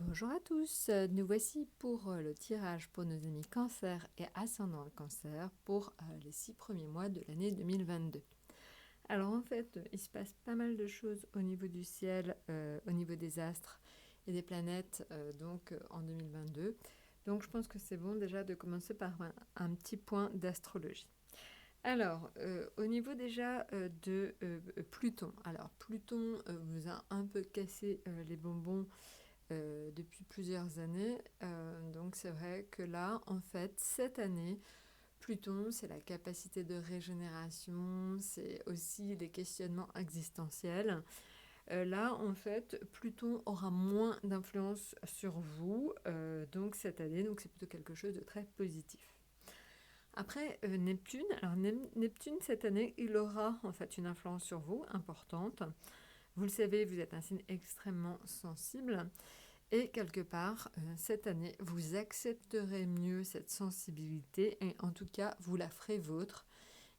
Bonjour à tous, nous voici pour le tirage pour nos amis Cancer et ascendant Cancer pour les 6 premiers mois de l'année 2022. Alors en fait, il se passe pas mal de choses au niveau du ciel, au niveau des astres et des planètes en 2022. Donc je pense que c'est bon déjà de commencer par un petit point d'astrologie. Alors, au niveau déjà de Pluton. Alors Pluton vous a un peu cassé les bonbons depuis plusieurs années. Donc c'est vrai que là, en fait, cette année, Pluton, c'est la capacité de régénération, c'est aussi les questionnements existentiels. Là, en fait, Pluton aura moins d'influence sur vous, donc cette année, donc c'est plutôt quelque chose de très positif. Après, Neptune, alors Neptune, cette année, il aura en fait une influence sur vous importante. Vous le savez, vous êtes un signe extrêmement sensible. Et quelque part, cette année, vous accepterez mieux cette sensibilité et en tout cas, vous la ferez vôtre.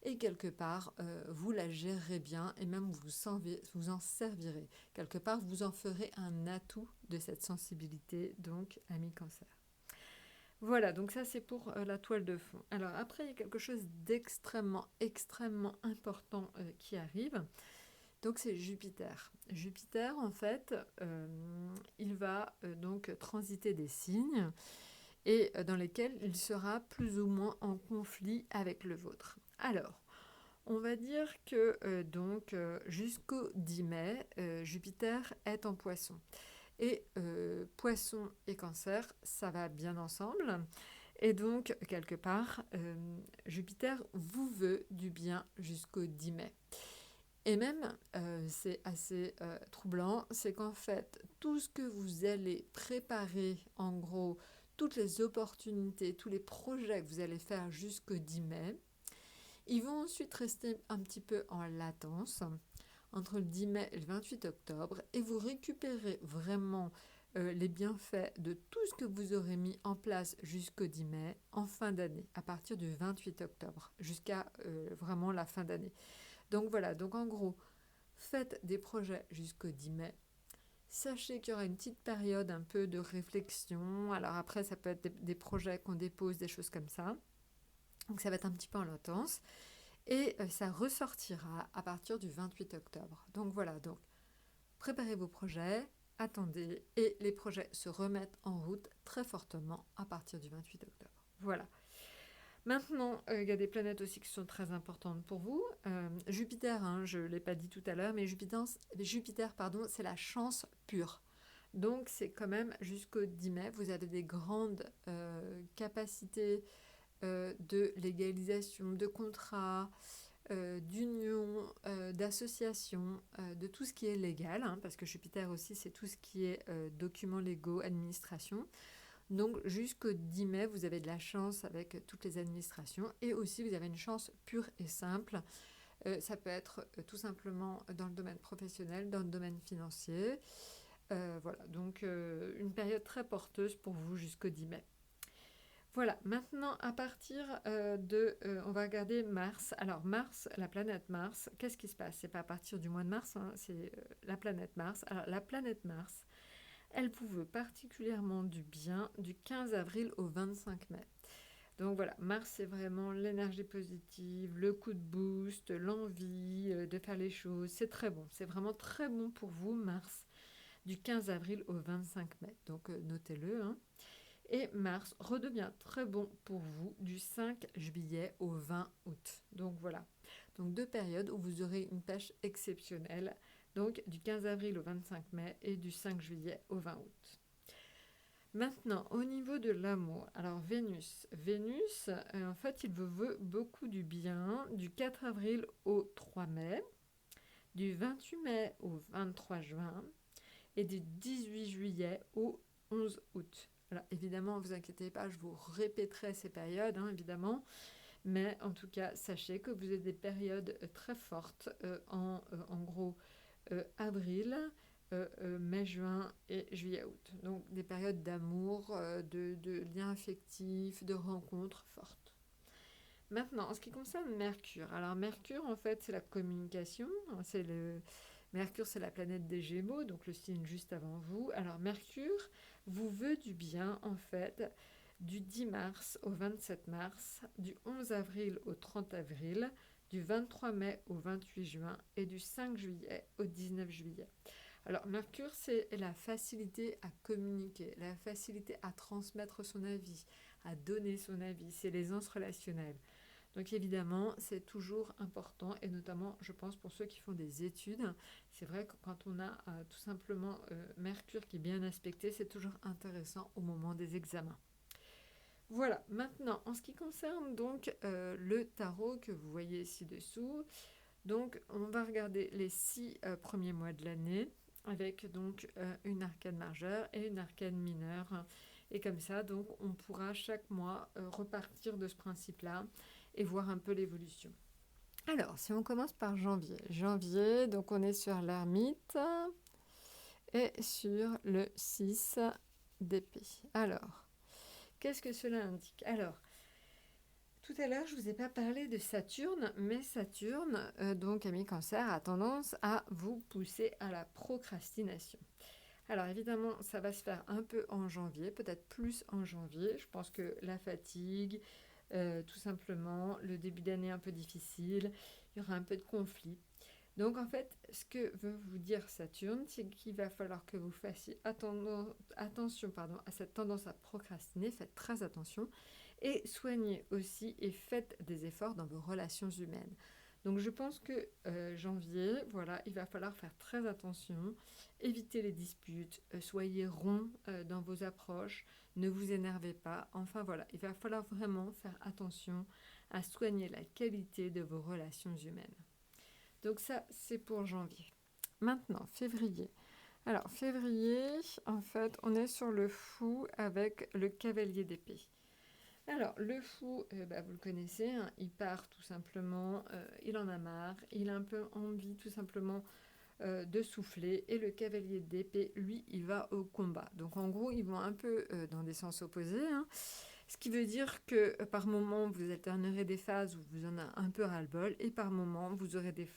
Et quelque part, vous la gérerez bien et même vous en servirez. Quelque part, vous en ferez un atout de cette sensibilité, donc, ami Cancer. Voilà, donc ça c'est pour la toile de fond. Alors après, il y a quelque chose extrêmement important qui arrive. Donc c'est Jupiter. Jupiter, en fait, il va donc transiter des signes et dans lesquels il sera plus ou moins en conflit avec le vôtre. Alors, on va dire que jusqu'au 10 mai, Jupiter est en poisson. Et poisson et cancer, ça va bien ensemble. Et donc, quelque part, Jupiter vous veut du bien jusqu'au 10 mai. Et même, c'est assez troublant, c'est qu'en fait, tout ce que vous allez préparer, en gros, toutes les opportunités, tous les projets que vous allez faire jusqu'au 10 mai, ils vont ensuite rester un petit peu en latence entre le 10 mai et le 28 octobre et vous récupérez vraiment les bienfaits de tout ce que vous aurez mis en place jusqu'au 10 mai en fin d'année, à partir du 28 octobre, jusqu'à vraiment la fin d'année. Donc voilà, donc en gros, faites des projets jusqu'au 10 mai. Sachez qu'il y aura une petite période un peu de réflexion. Alors après, ça peut être des projets qu'on dépose, des choses comme ça. Donc ça va être un petit peu en latence. Et ça ressortira à partir du 28 octobre. Donc voilà, donc préparez vos projets, attendez, et les projets se remettent en route très fortement à partir du 28 octobre. Voilà. Maintenant, il y a des planètes aussi qui sont très importantes pour vous. Jupiter, hein, je ne l'ai pas dit tout à l'heure, mais Jupiter, c'est la chance pure. Donc c'est quand même jusqu'au 10 mai, vous avez des grandes capacités de légalisation, de contrats, d'union, d'association, de tout ce qui est légal, hein, parce que Jupiter aussi c'est tout ce qui est documents légaux, administration. Donc jusqu'au 10 mai, vous avez de la chance avec toutes les administrations et aussi vous avez une chance pure et simple. Ça peut être tout simplement dans le domaine professionnel, dans le domaine financier. Voilà, donc une période très porteuse pour vous jusqu'au 10 mai. Voilà, maintenant à partir on va regarder Mars. Alors Mars, la planète Mars, qu'est-ce qui se passe? C'est pas à partir du mois de mars, hein, c'est la planète Mars. Alors la planète Mars, elle vous veut particulièrement du bien du 15 avril au 25 mai. Donc voilà, Mars, c'est vraiment l'énergie positive, le coup de boost, l'envie de faire les choses. C'est très bon, c'est vraiment très bon pour vous, Mars, du 15 avril au 25 mai. Donc notez-le, hein. Et Mars redevient très bon pour vous du 5 juillet au 20 août. Donc voilà. Donc deux périodes où vous aurez une pêche exceptionnelle. Donc du 15 avril au 25 mai et du 5 juillet au 20 août. Maintenant, au niveau de l'amour, alors Vénus, en fait, il vous veut beaucoup du bien du 4 avril au 3 mai, du 28 mai au 23 juin et du 18 juillet au 11 août. Alors évidemment, ne vous inquiétez pas, je vous répéterai ces périodes, hein, évidemment, mais en tout cas, sachez que vous avez des périodes très fortes en gros avril, mai, juin et juillet-août. Donc des périodes d'amour, de liens affectifs, de rencontres fortes. Maintenant, en ce qui concerne Mercure, alors Mercure, en fait, c'est la communication, c'est le Mercure, c'est la planète des Gémeaux, donc le signe juste avant vous. Alors Mercure vous veut du bien, en fait, du 10 mars au 27 mars, du 11 avril au 30 avril, du 23 mai au 28 juin et du 5 juillet au 19 juillet. Alors Mercure, c'est la facilité à communiquer, la facilité à transmettre son avis, à donner son avis, c'est l'aisance relationnelle. Donc évidemment, c'est toujours important, et notamment, je pense, pour ceux qui font des études. C'est vrai que quand on a tout simplement Mercure qui est bien aspecté, c'est toujours intéressant au moment des examens. Voilà, maintenant, en ce qui concerne donc le tarot que vous voyez ci-dessous, donc on va regarder les 6 premiers mois de l'année, avec donc une arcane majeure et une arcane mineure. Et comme ça, donc, on pourra chaque mois repartir de ce principe-là et voir un peu l'évolution. Alors, si on commence par janvier. Janvier, donc on est sur l'ermite et sur le 6 d'épée. Alors, qu'est-ce que cela indique? Alors, tout à l'heure, je ne vous ai pas parlé de Saturne, mais Saturne, donc ami Cancer, a tendance à vous pousser à la procrastination. Alors évidemment, ça va se faire un peu en janvier, peut-être plus en janvier. Je pense que la fatigue, tout simplement, le début d'année un peu difficile, il y aura un peu de conflit. Donc en fait, ce que veut vous dire Saturne, c'est qu'il va falloir que vous fassiez attention à cette tendance à procrastiner, faites très attention, et soignez aussi et faites des efforts dans vos relations humaines. Donc je pense que janvier, voilà, il va falloir faire très attention, éviter les disputes, soyez rond dans vos approches, ne vous énervez pas. Enfin voilà, il va falloir vraiment faire attention à soigner la qualité de vos relations humaines. Donc ça, c'est pour janvier. Maintenant, février. Alors, février, en fait, on est sur le fou avec le cavalier d'épée. Alors, le fou, vous le connaissez, hein, il part tout simplement, il en a marre, il a un peu envie tout simplement de souffler. Et le cavalier d'épée, lui, il va au combat. Donc, en gros, ils vont un peu dans des sens opposés, hein. Ce qui veut dire que par moment, vous alternerez des phases où vous en avez un peu ras-le-bol, et par moment, vous aurez des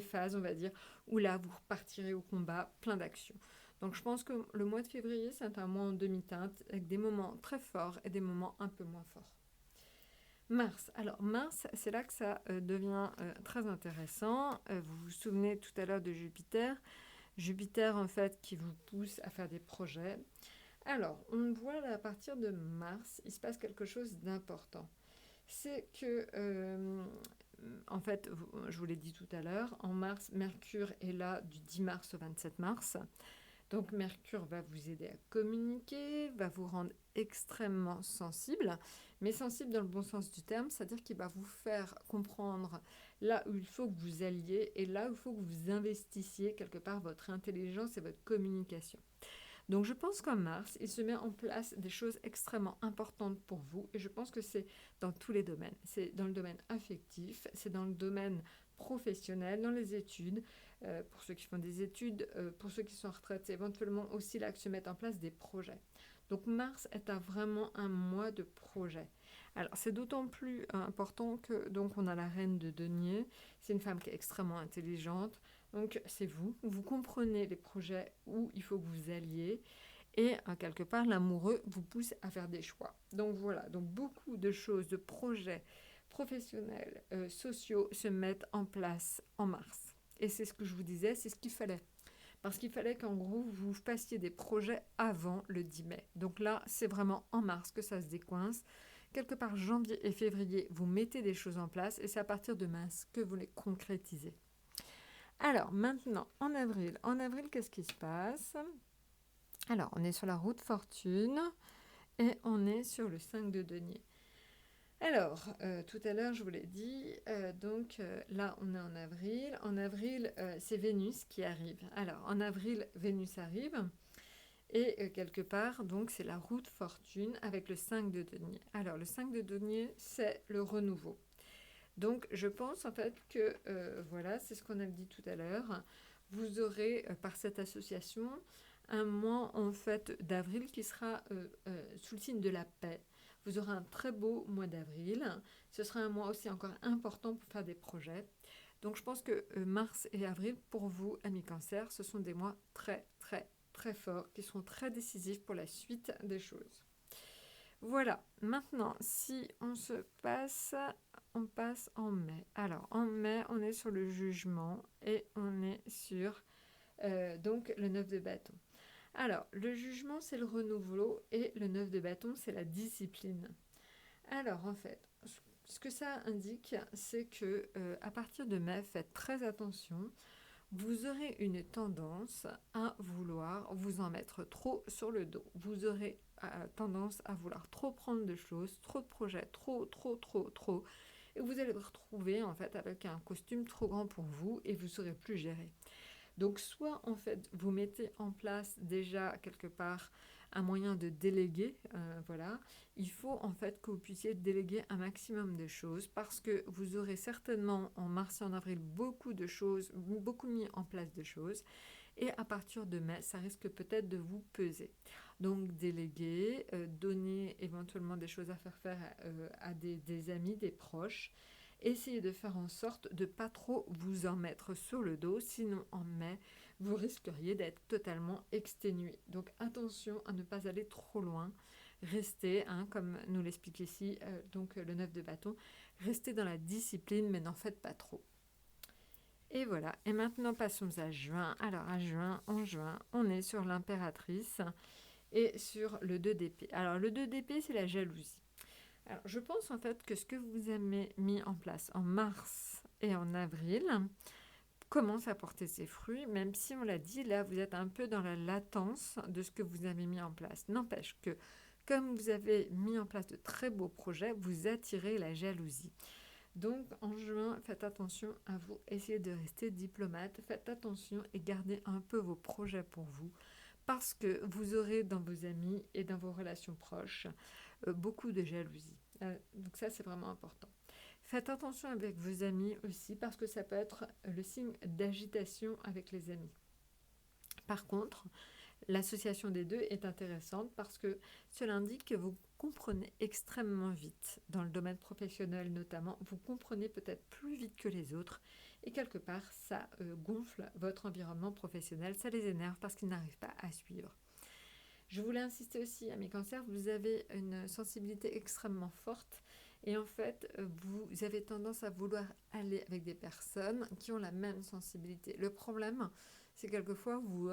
phases, on va dire, où là, vous repartirez au combat, plein d'actions. Donc je pense que le mois de février, c'est un mois en demi-teinte, avec des moments très forts et des moments un peu moins forts. Mars. Alors Mars, c'est là que ça devient très intéressant. Vous vous souvenez tout à l'heure de Jupiter. Jupiter, en fait, qui vous pousse à faire des projets. Alors, on voit là, à partir de mars, il se passe quelque chose d'important. C'est que, en fait, je vous l'ai dit tout à l'heure, en mars, Mercure est là du 10 mars au 27 mars. Donc Mercure va vous aider à communiquer, va vous rendre extrêmement sensible, mais sensible dans le bon sens du terme, c'est-à-dire qu'il va vous faire comprendre là où il faut que vous alliez et là où il faut que vous investissiez quelque part votre intelligence et votre communication. Donc je pense qu'en mars, il se met en place des choses extrêmement importantes pour vous, et je pense que c'est dans tous les domaines. C'est dans le domaine affectif, c'est dans le domaine professionnel, dans les études, pour ceux qui font des études, pour ceux qui sont en retraite, c'est éventuellement aussi là que se mettent en place des projets. Donc mars est vraiment un mois de projet. Alors c'est d'autant plus important que donc on a la reine de denier, c'est une femme qui est extrêmement intelligente, donc c'est vous comprenez les projets où il faut que vous alliez, et quelque part l'amoureux vous pousse à faire des choix. Donc voilà, donc beaucoup de choses, de projets professionnels, sociaux se mettent en place en mars. Et c'est ce que je vous disais, c'est ce qu'il fallait. Parce qu'il fallait qu'en gros, vous fassiez des projets avant le 10 mai. Donc là, c'est vraiment en mars que ça se décoince. Quelque part, janvier et février, vous mettez des choses en place, et c'est à partir de mars que vous les concrétisez. Alors maintenant, en avril, qu'est-ce qui se passe? Alors, on est sur la roue de fortune et on est sur le 5 de denier. Alors, tout à l'heure, je vous l'ai dit, là, on est en avril. En avril, c'est Vénus qui arrive. Alors, en avril, Vénus arrive. Et quelque part, donc, c'est la roue de fortune avec le 5 de denier. Alors, le 5 de denier, c'est le renouveau. Donc, je pense en fait que, voilà, c'est ce qu'on a dit tout à l'heure. Vous aurez, par cette association, un mois en fait d'avril qui sera sous le signe de la paix. Vous aurez un très beau mois d'avril. Ce sera un mois aussi encore important pour faire des projets. Donc je pense que mars et avril, pour vous, amis cancer, ce sont des mois très très très forts, qui seront très décisifs pour la suite des choses. Voilà, maintenant, si on passe en mai. Alors, en mai, on est sur le jugement et on est sur donc le 9 de bâton. Alors, le jugement, c'est le renouveau et le 9 de bâton, c'est la discipline. Alors, en fait, ce que ça indique, c'est que à partir de mai, faites très attention. Vous aurez une tendance à vouloir vous en mettre trop sur le dos. Vous aurez tendance à vouloir trop prendre de choses, trop de projets, trop. Et vous allez vous retrouver en fait avec un costume trop grand pour vous et vous ne saurez plus gérer. Donc soit en fait vous mettez en place déjà quelque part un moyen de déléguer, voilà. Il faut en fait que vous puissiez déléguer un maximum de choses parce que vous aurez certainement en mars et en avril beaucoup de choses, beaucoup mis en place de choses. Et à partir de mai, ça risque peut-être de vous peser. Donc déléguer, donner éventuellement des choses à faire à des amis, des proches. Essayez de faire en sorte de ne pas trop vous en mettre sur le dos, sinon en mai, vous risqueriez d'être totalement exténué. Donc attention à ne pas aller trop loin. Restez, comme nous l'explique ici, donc le 9 de bâton, restez dans la discipline, mais n'en faites pas trop. Et voilà, et maintenant passons à juin. Alors en juin, on est sur l'impératrice et sur le 2 d'épée. Alors le 2 d'épée, c'est la jalousie. Alors, je pense en fait que ce que vous avez mis en place en mars et en avril commence à porter ses fruits, même si on l'a dit, là vous êtes un peu dans la latence de ce que vous avez mis en place. N'empêche que comme vous avez mis en place de très beaux projets, vous attirez la jalousie. Donc en juin, faites attention à vous, essayez de rester diplomate, faites attention et gardez un peu vos projets pour vous, parce que vous aurez dans vos amis et dans vos relations proches beaucoup de jalousie. Donc ça, c'est vraiment important. Faites attention avec vos amis aussi, parce que ça peut être le signe d'agitation avec les amis. Par contre, l'association des deux est intéressante parce que cela indique que vous comprenez extrêmement vite, dans le domaine professionnel notamment, vous comprenez peut-être plus vite que les autres et quelque part ça gonfle votre environnement professionnel, ça les énerve parce qu'ils n'arrivent pas à suivre. Je voulais insister aussi à mes cancers, vous avez une sensibilité extrêmement forte et en fait vous avez tendance à vouloir aller avec des personnes qui ont la même sensibilité. Le problème, c'est quelquefois vous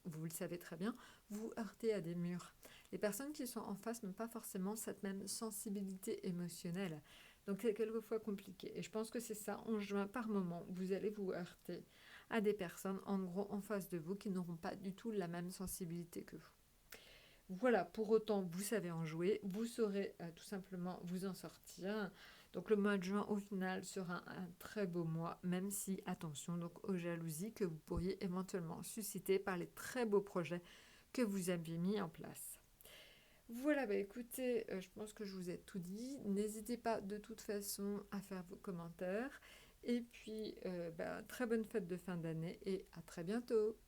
le savez très bien, vous heurtez à des murs. Les personnes qui sont en face n'ont pas forcément cette même sensibilité émotionnelle. Donc c'est quelquefois compliqué. Et je pense que c'est ça, en juin, par moment, vous allez vous heurter à des personnes, en gros, en face de vous, qui n'auront pas du tout la même sensibilité que vous. Voilà, pour autant, vous savez en jouer, vous saurez tout simplement vous en sortir. Donc le mois de juin, au final, sera un très beau mois, même si, attention donc aux jalousies que vous pourriez éventuellement susciter par les très beaux projets que vous avez mis en place. Voilà, écoutez, je pense que je vous ai tout dit. N'hésitez pas de toute façon à faire vos commentaires. Et puis, très bonne fête de fin d'année et à très bientôt.